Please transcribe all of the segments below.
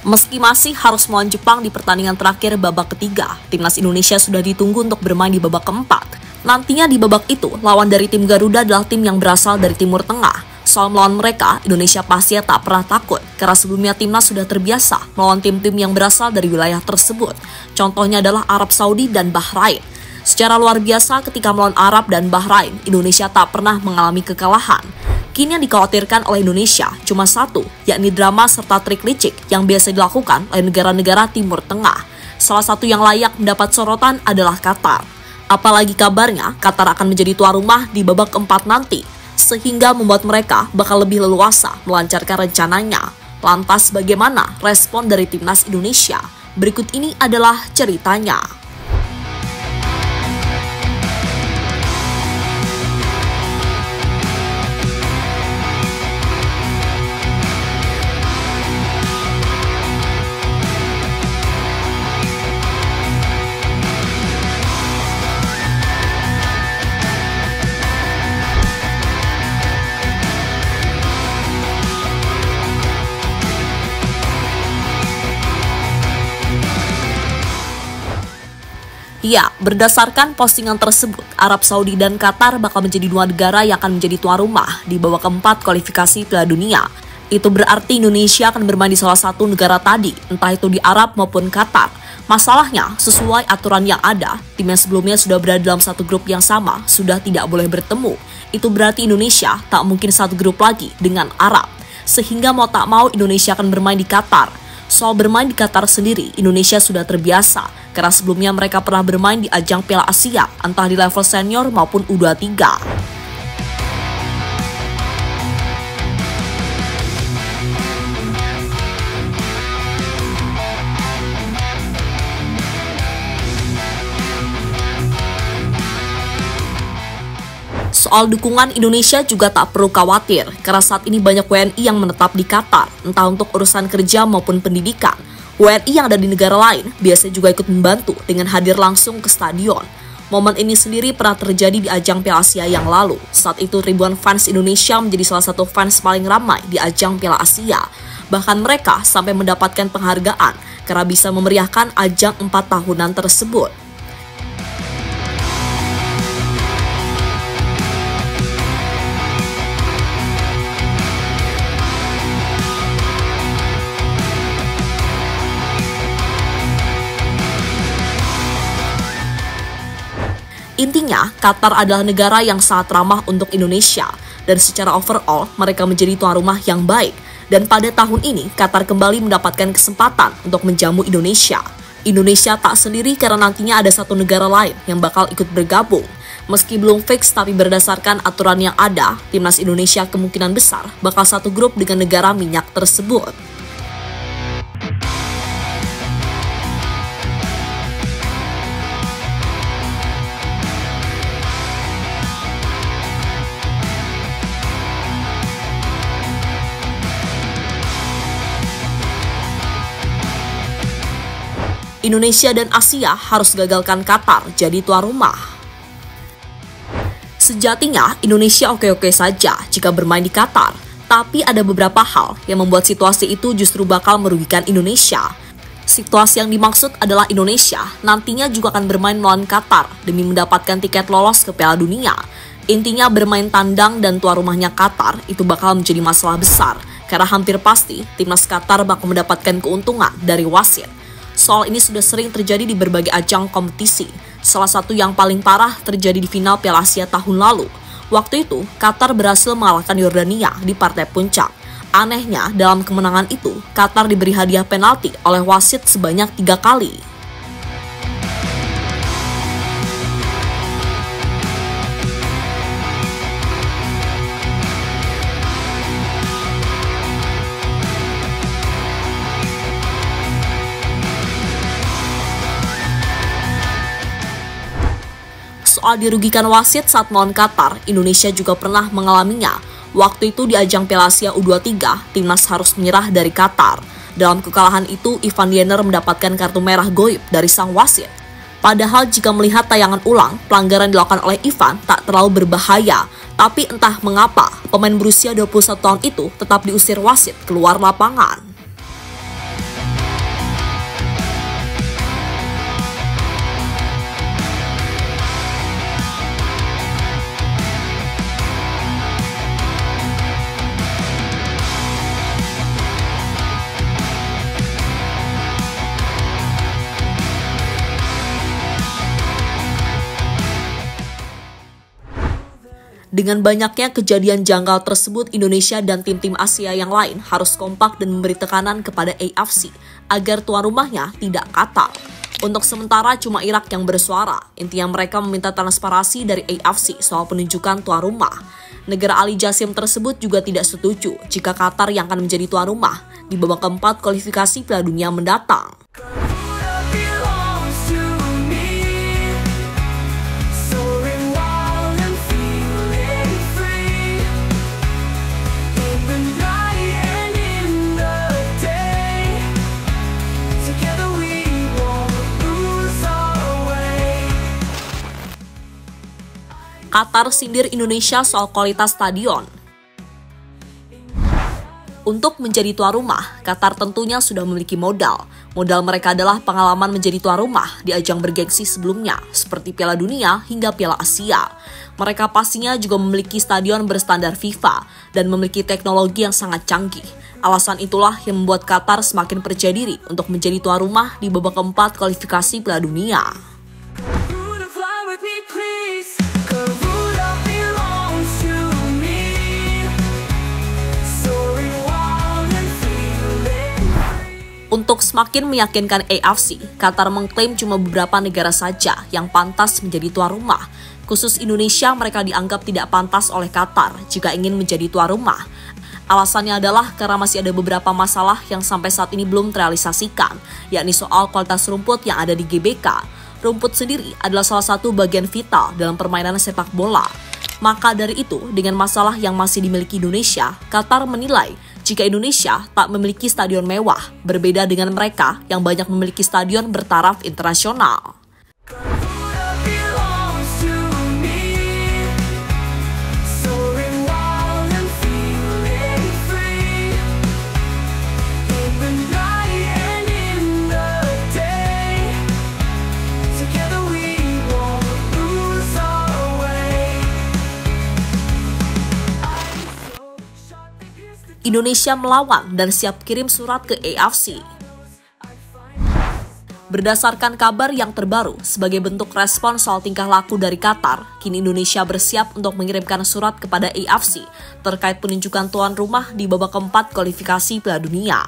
Meski masih harus melawan Jepang di pertandingan terakhir babak ketiga, timnas Indonesia sudah ditunggu untuk bermain di babak keempat. Nantinya di babak itu, lawan dari tim Garuda adalah tim yang berasal dari Timur Tengah. Soal melawan mereka, Indonesia pasti tak pernah takut, karena sebelumnya timnas sudah terbiasa melawan tim-tim yang berasal dari wilayah tersebut. Contohnya adalah Arab Saudi dan Bahrain. Secara luar biasa ketika melawan Arab dan Bahrain, Indonesia tak pernah mengalami kekalahan. Kini yang dikhawatirkan oleh Indonesia cuma satu, yakni drama serta trik licik yang biasa dilakukan oleh negara-negara Timur Tengah. Salah satu yang layak mendapat sorotan adalah Qatar. Apalagi kabarnya Qatar akan menjadi tuan rumah di babak keempat nanti, sehingga membuat mereka bakal lebih leluasa melancarkan rencananya. Lantas bagaimana respon dari timnas Indonesia? Berikut ini adalah ceritanya. Ya, berdasarkan postingan tersebut, Arab Saudi dan Qatar bakal menjadi dua negara yang akan menjadi tuan rumah di babak keempat kualifikasi Piala Dunia. Itu berarti Indonesia akan bermain di salah satu negara tadi, entah itu di Arab maupun Qatar. Masalahnya, sesuai aturan yang ada, tim yang sebelumnya sudah berada dalam satu grup yang sama sudah tidak boleh bertemu. Itu berarti Indonesia tak mungkin satu grup lagi dengan Arab. Sehingga mau tak mau Indonesia akan bermain di Qatar. Soal bermain di Qatar sendiri, Indonesia sudah terbiasa, karena sebelumnya mereka pernah bermain di ajang Piala Asia, entah di level senior maupun U23. Soal dukungan Indonesia juga tak perlu khawatir, karena saat ini banyak WNI yang menetap di Qatar, entah untuk urusan kerja maupun pendidikan. WNI yang ada di negara lain biasanya juga ikut membantu dengan hadir langsung ke stadion. Momen ini sendiri pernah terjadi di ajang Piala Asia yang lalu. Saat itu ribuan fans Indonesia menjadi salah satu fans paling ramai di ajang Piala Asia. Bahkan mereka sampai mendapatkan penghargaan karena bisa memeriahkan ajang 4 tahunan tersebut. Intinya, Qatar adalah negara yang sangat ramah untuk Indonesia, dan secara overall, mereka menjadi tuan rumah yang baik. Dan pada tahun ini, Qatar kembali mendapatkan kesempatan untuk menjamu Indonesia. Indonesia tak sendiri karena nantinya ada satu negara lain yang bakal ikut bergabung. Meski belum fix, tapi berdasarkan aturan yang ada, timnas Indonesia kemungkinan besar bakal satu grup dengan negara minyak tersebut. Indonesia dan Asia harus gagalkan Qatar jadi tuan rumah. Sejatinya, Indonesia oke-oke saja jika bermain di Qatar, tapi ada beberapa hal yang membuat situasi itu justru bakal merugikan Indonesia. Situasi yang dimaksud adalah Indonesia nantinya juga akan bermain melawan Qatar demi mendapatkan tiket lolos ke Piala Dunia. Intinya bermain tandang dan tuan rumahnya Qatar itu bakal menjadi masalah besar, karena hampir pasti timnas Qatar bakal mendapatkan keuntungan dari wasit. Soal ini sudah sering terjadi di berbagai ajang kompetisi. Salah satu yang paling parah terjadi di final Piala Asia tahun lalu. Waktu itu, Qatar berhasil mengalahkan Yordania di partai puncak. Anehnya, dalam kemenangan itu, Qatar diberi hadiah penalti oleh wasit sebanyak 3 kali. Soal dirugikan wasit saat melawan Qatar, Indonesia juga pernah mengalaminya. Waktu itu di ajang Piala Asia U23, timnas harus menyerah dari Qatar. Dalam kekalahan itu, Ivan Diener mendapatkan kartu merah goib dari sang wasit. Padahal jika melihat tayangan ulang, pelanggaran dilakukan oleh Ivan tak terlalu berbahaya. Tapi entah mengapa, pemain berusia 21 tahun itu tetap diusir wasit keluar lapangan. Dengan banyaknya kejadian janggal tersebut, Indonesia dan tim-tim Asia yang lain harus kompak dan memberi tekanan kepada AFC agar tuan rumahnya tidak Qatar. Untuk sementara cuma Irak yang bersuara. Intinya mereka meminta transparansi dari AFC soal penunjukan tuan rumah. Negara Ali Jasim tersebut juga tidak setuju jika Qatar yang akan menjadi tuan rumah di babak keempat kualifikasi Piala Dunia mendatang. Qatar sindir Indonesia soal kualitas stadion. Untuk menjadi tuan rumah, Qatar tentunya sudah memiliki modal. Modal mereka adalah pengalaman menjadi tuan rumah di ajang bergengsi sebelumnya, seperti Piala Dunia hingga Piala Asia. Mereka pastinya juga memiliki stadion berstandar FIFA dan memiliki teknologi yang sangat canggih. Alasan itulah yang membuat Qatar semakin percaya diri untuk menjadi tuan rumah di babak keempat kualifikasi Piala Dunia. Untuk semakin meyakinkan AFC, Qatar mengklaim cuma beberapa negara saja yang pantas menjadi tuan rumah. Khusus Indonesia mereka dianggap tidak pantas oleh Qatar jika ingin menjadi tuan rumah. Alasannya adalah karena masih ada beberapa masalah yang sampai saat ini belum terrealisasikan, yakni soal kualitas rumput yang ada di GBK. Rumput sendiri adalah salah satu bagian vital dalam permainan sepak bola. Maka dari itu, dengan masalah yang masih dimiliki Indonesia, Qatar menilai jika Indonesia tak memiliki stadion mewah, berbeda dengan mereka yang banyak memiliki stadion bertaraf internasional. Indonesia melawan dan siap kirim surat ke AFC. Berdasarkan kabar yang terbaru, sebagai bentuk respon soal tingkah laku dari Qatar, kini Indonesia bersiap untuk mengirimkan surat kepada AFC terkait penunjukan tuan rumah di babak keempat kualifikasi Piala Dunia.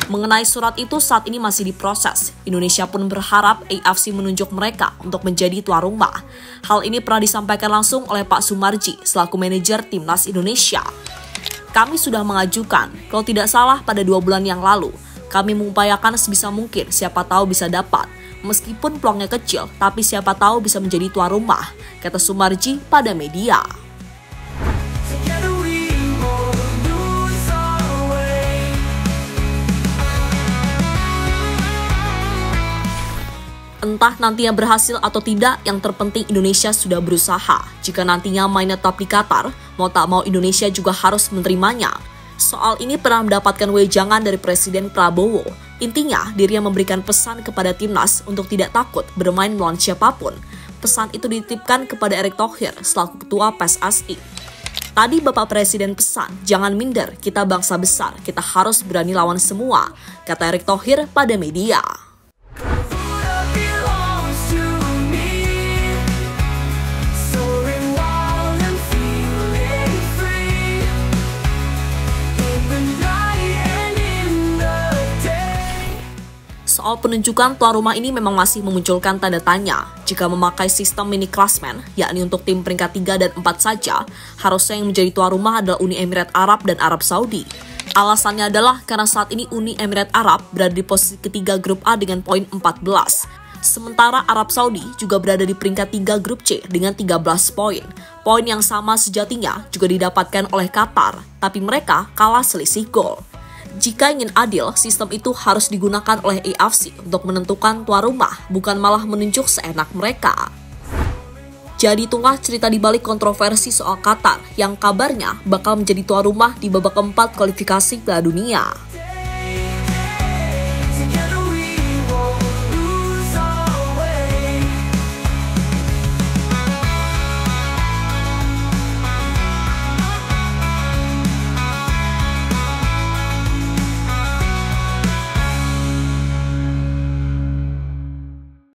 Mengenai surat itu saat ini masih diproses. Indonesia pun berharap AFC menunjuk mereka untuk menjadi tuan rumah. Hal ini pernah disampaikan langsung oleh Pak Sumarji selaku manajer Timnas Indonesia. Kami sudah mengajukan, kalau tidak salah pada 2 bulan yang lalu. Kami mengupayakan sebisa mungkin, siapa tahu bisa dapat. Meskipun peluangnya kecil, tapi siapa tahu bisa menjadi tuan rumah, kata Sumarji pada media. Entah nantinya berhasil atau tidak, yang terpenting Indonesia sudah berusaha. Jika nantinya mainnya tetap di Qatar, mau tak mau Indonesia juga harus menerimanya. Soal ini pernah mendapatkan wejangan dari Presiden Prabowo. Intinya, dirinya memberikan pesan kepada timnas untuk tidak takut bermain melawan siapapun. Pesan itu dititipkan kepada Erick Thohir selaku Ketua PSSI. Tadi Bapak Presiden pesan, jangan minder, kita bangsa besar, kita harus berani lawan semua, kata Erick Thohir pada media. Soal penunjukan tuan rumah ini memang masih memunculkan tanda tanya. Jika memakai sistem mini klasmen, yakni untuk tim peringkat 3 dan 4 saja, harusnya yang menjadi tuan rumah adalah Uni Emirat Arab dan Arab Saudi. Alasannya adalah karena saat ini Uni Emirat Arab berada di posisi ketiga grup A dengan poin 14. Sementara Arab Saudi juga berada di peringkat 3 grup C dengan 13 poin. Poin yang sama sejatinya juga didapatkan oleh Qatar, tapi mereka kalah selisih gol. Jika ingin adil, sistem itu harus digunakan oleh AFC untuk menentukan tuan rumah, bukan malah menunjuk seenak mereka. Jadi itulah cerita di balik kontroversi soal Qatar yang kabarnya bakal menjadi tuan rumah di babak keempat kualifikasi Piala Dunia.